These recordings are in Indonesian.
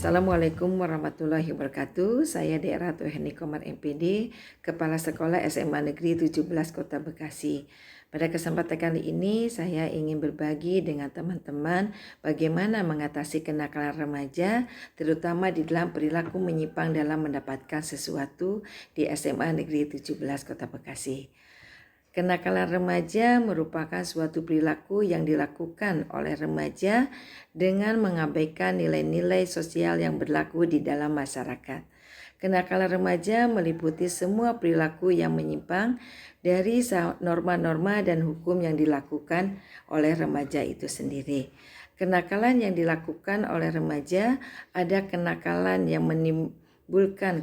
Assalamualaikum warahmatullahi wabarakatuh. Saya Dera Tuheni Komar MPD, Kepala Sekolah SMA Negeri 17 Kota Bekasi. Pada kesempatan kali ini saya ingin berbagi dengan teman-teman bagaimana mengatasi kenakalan remaja, terutama di dalam perilaku menyimpang dalam mendapatkan sesuatu di SMA Negeri 17 Kota Bekasi. Kenakalan remaja merupakan suatu perilaku yang dilakukan oleh remaja dengan mengabaikan nilai-nilai sosial yang berlaku di dalam masyarakat. Kenakalan remaja meliputi semua perilaku yang menyimpang dari norma-norma dan hukum yang dilakukan oleh remaja itu sendiri. Kenakalan yang dilakukan oleh remaja ada kenakalan yang menimbulkan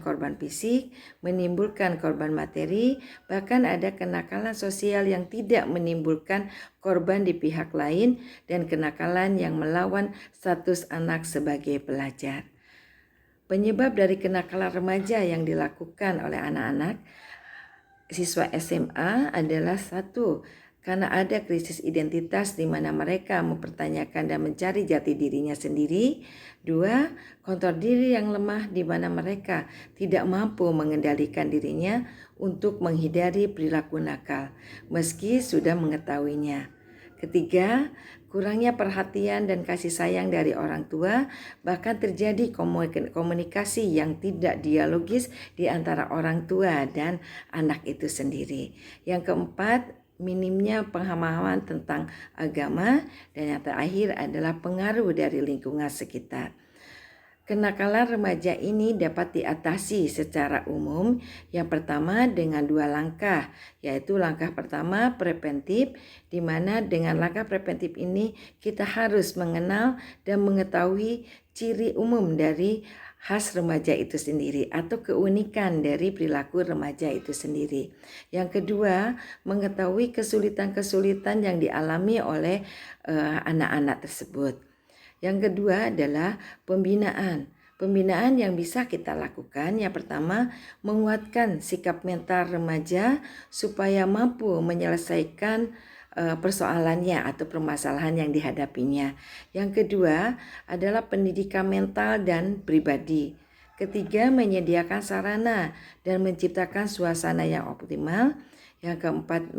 korban fisik, menimbulkan korban materi, bahkan ada kenakalan sosial yang tidak menimbulkan korban di pihak lain dan kenakalan yang melawan status anak sebagai pelajar. Penyebab dari kenakalan remaja yang dilakukan oleh anak-anak siswa SMA adalah satu, karena ada krisis identitas di mana mereka mempertanyakan dan mencari jati dirinya sendiri. Dua, kontrol diri yang lemah di mana mereka tidak mampu mengendalikan dirinya untuk menghindari perilaku nakal meski sudah mengetahuinya. Ketiga, kurangnya perhatian dan kasih sayang dari orang tua, bahkan terjadi komunikasi yang tidak dialogis di antara orang tua dan anak itu sendiri. Yang keempat, minimnya pemahaman tentang agama, dan yang terakhir adalah pengaruh dari lingkungan sekitar. Kenakalan remaja ini dapat diatasi secara umum. Yang pertama dengan dua langkah, yaitu langkah pertama preventif, di mana dengan langkah preventif ini kita harus mengenal dan mengetahui ciri umum dari khas remaja itu sendiri atau keunikan dari perilaku remaja itu sendiri. Yang kedua, mengetahui kesulitan-kesulitan yang dialami oleh anak-anak tersebut. Yang kedua adalah pembinaan. Pembinaan yang bisa kita lakukan, yang pertama menguatkan sikap mental remaja supaya mampu menyelesaikan persoalannya atau permasalahan yang dihadapinya. Yang kedua adalah pendidikan mental dan pribadi. Ketiga, menyediakan sarana dan menciptakan suasana yang optimal. Yang keempat,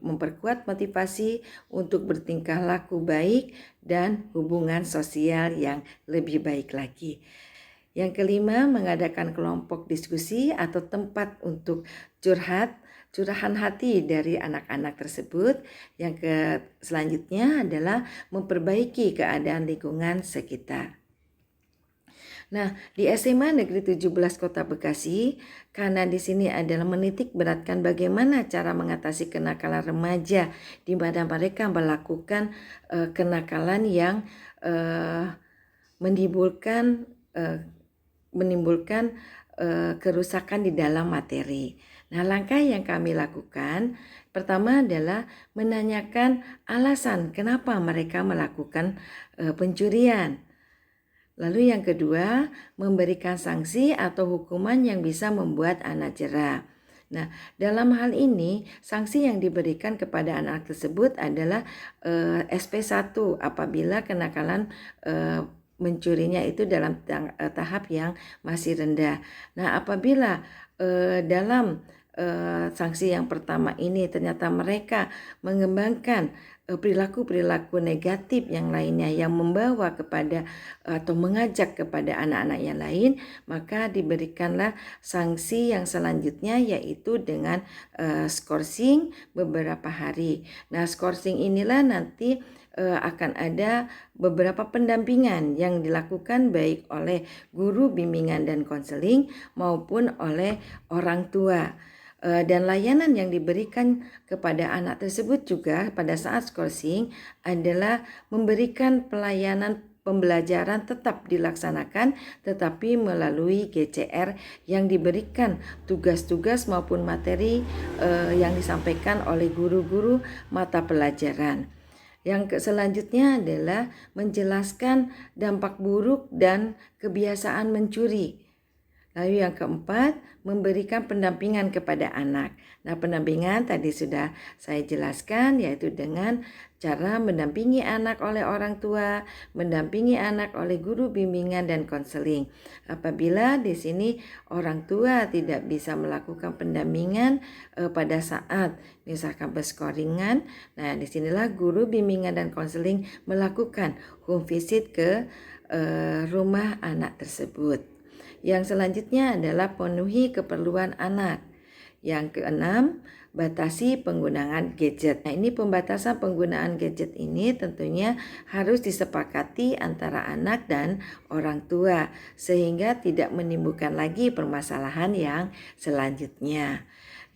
memperkuat motivasi untuk bertingkah laku baik dan hubungan sosial yang lebih baik lagi. Yang kelima, mengadakan kelompok diskusi atau tempat untuk curahan hati dari anak-anak tersebut. Yang selanjutnya adalah memperbaiki keadaan lingkungan sekitar. Nah, di SMA Negeri 17 Kota Bekasi, karena di sini adalah menitik beratkan bagaimana cara mengatasi kenakalan remaja di mana mereka melakukan kenakalan yang menimbulkan kerusakan di dalam materi. Nah, langkah yang kami lakukan pertama adalah menanyakan alasan kenapa mereka melakukan pencurian. Lalu yang kedua, memberikan sanksi atau hukuman yang bisa membuat anak jera. Nah, dalam hal ini, sanksi yang diberikan kepada anak tersebut adalah SP1 apabila kenakalan mencurinya itu dalam tahap yang masih rendah. Nah, apabila dalam sanksi yang pertama ini ternyata mereka mengembangkan perilaku-perilaku negatif yang lainnya yang membawa kepada atau mengajak kepada anak-anak yang lain, maka diberikanlah sanksi yang selanjutnya yaitu dengan skorsing beberapa hari. Nah, skorsing inilah nanti akan ada beberapa pendampingan yang dilakukan baik oleh guru bimbingan dan konseling maupun oleh orang tua. Dan layanan yang diberikan kepada anak tersebut juga pada saat skorsing adalah memberikan pelayanan pembelajaran tetap dilaksanakan tetapi melalui GCR yang diberikan tugas-tugas maupun materi yang disampaikan oleh guru-guru mata pelajaran. Yang selanjutnya adalah menjelaskan dampak buruk dan kebiasaan mencuri. Lalu yang keempat, memberikan pendampingan kepada anak. Nah, pendampingan tadi sudah saya jelaskan, yaitu dengan cara mendampingi anak oleh orang tua, mendampingi anak oleh guru bimbingan dan konseling. Apabila di sini orang tua tidak bisa melakukan pendampingan pada saat misalkan berskoringan, nah disinilah guru bimbingan dan konseling melakukan home visit ke rumah anak tersebut. Yang selanjutnya adalah penuhi keperluan anak. Yang keenam, batasi penggunaan gadget. Nah, ini pembatasan penggunaan gadget ini tentunya harus disepakati antara anak dan orang tua sehingga tidak menimbulkan lagi permasalahan yang selanjutnya.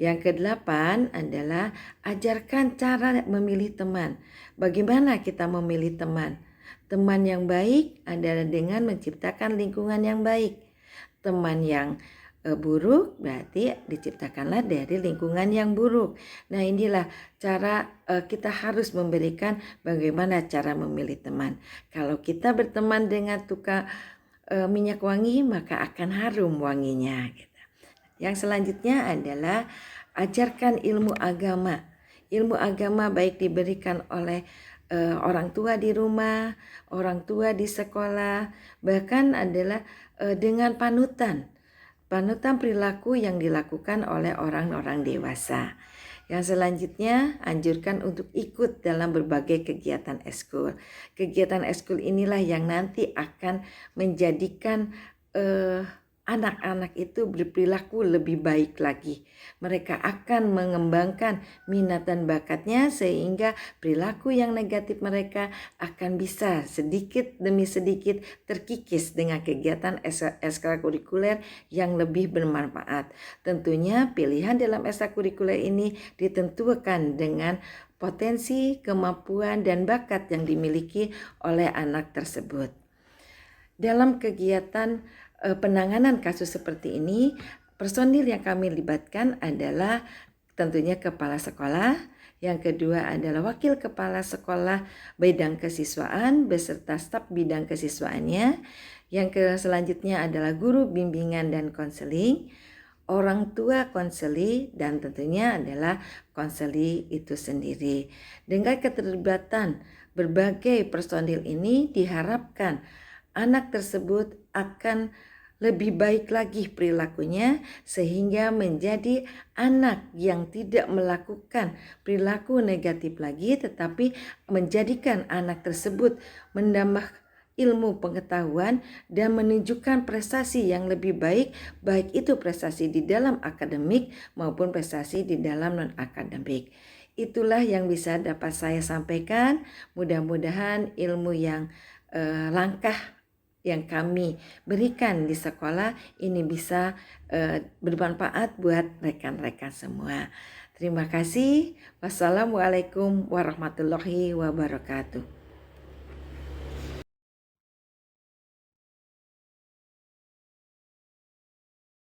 Yang kedelapan adalah ajarkan cara memilih teman. Bagaimana kita memilih teman? Teman yang baik adalah dengan menciptakan lingkungan yang baik. Teman yang buruk berarti diciptakanlah dari lingkungan yang buruk. Nah, inilah cara kita harus memberikan bagaimana cara memilih teman. Kalau kita berteman dengan tukang minyak wangi, maka akan harum wanginya. Gitu. Yang selanjutnya adalah ajarkan ilmu agama. Ilmu agama baik diberikan oleh orang tua di rumah, orang tua di sekolah, bahkan adalah dengan panutan perilaku yang dilakukan oleh orang-orang dewasa. Yang selanjutnya, anjurkan untuk ikut dalam berbagai kegiatan eskul. Kegiatan eskul inilah yang nanti akan menjadikan anak-anak itu berperilaku lebih baik lagi. Mereka akan mengembangkan minat dan bakatnya sehingga perilaku yang negatif mereka akan bisa sedikit demi sedikit terkikis dengan kegiatan ekstrakurikuler yang lebih bermanfaat. Tentunya pilihan dalam ekstrakurikuler ini ditentukan dengan potensi, kemampuan, dan bakat yang dimiliki oleh anak tersebut. Dalam kegiatan penanganan kasus seperti ini, personil yang kami libatkan adalah tentunya kepala sekolah, yang kedua adalah wakil kepala sekolah bidang kesiswaan beserta staf bidang kesiswaannya, yang selanjutnya adalah guru bimbingan dan konseling, orang tua konseli, dan tentunya adalah konseli itu sendiri. Dengan keterlibatan berbagai personil ini diharapkan anak tersebut akan lebih baik lagi perilakunya sehingga menjadi anak yang tidak melakukan perilaku negatif lagi, tetapi menjadikan anak tersebut menambah ilmu pengetahuan dan menunjukkan prestasi yang lebih baik, baik itu prestasi di dalam akademik maupun prestasi di dalam non-akademik. Itulah yang bisa dapat saya sampaikan. Mudah-mudahan ilmu yang langkah yang kami berikan di sekolah ini bisa bermanfaat buat rekan-rekan semua. Terima kasih. Wassalamualaikum warahmatullahi wabarakatuh.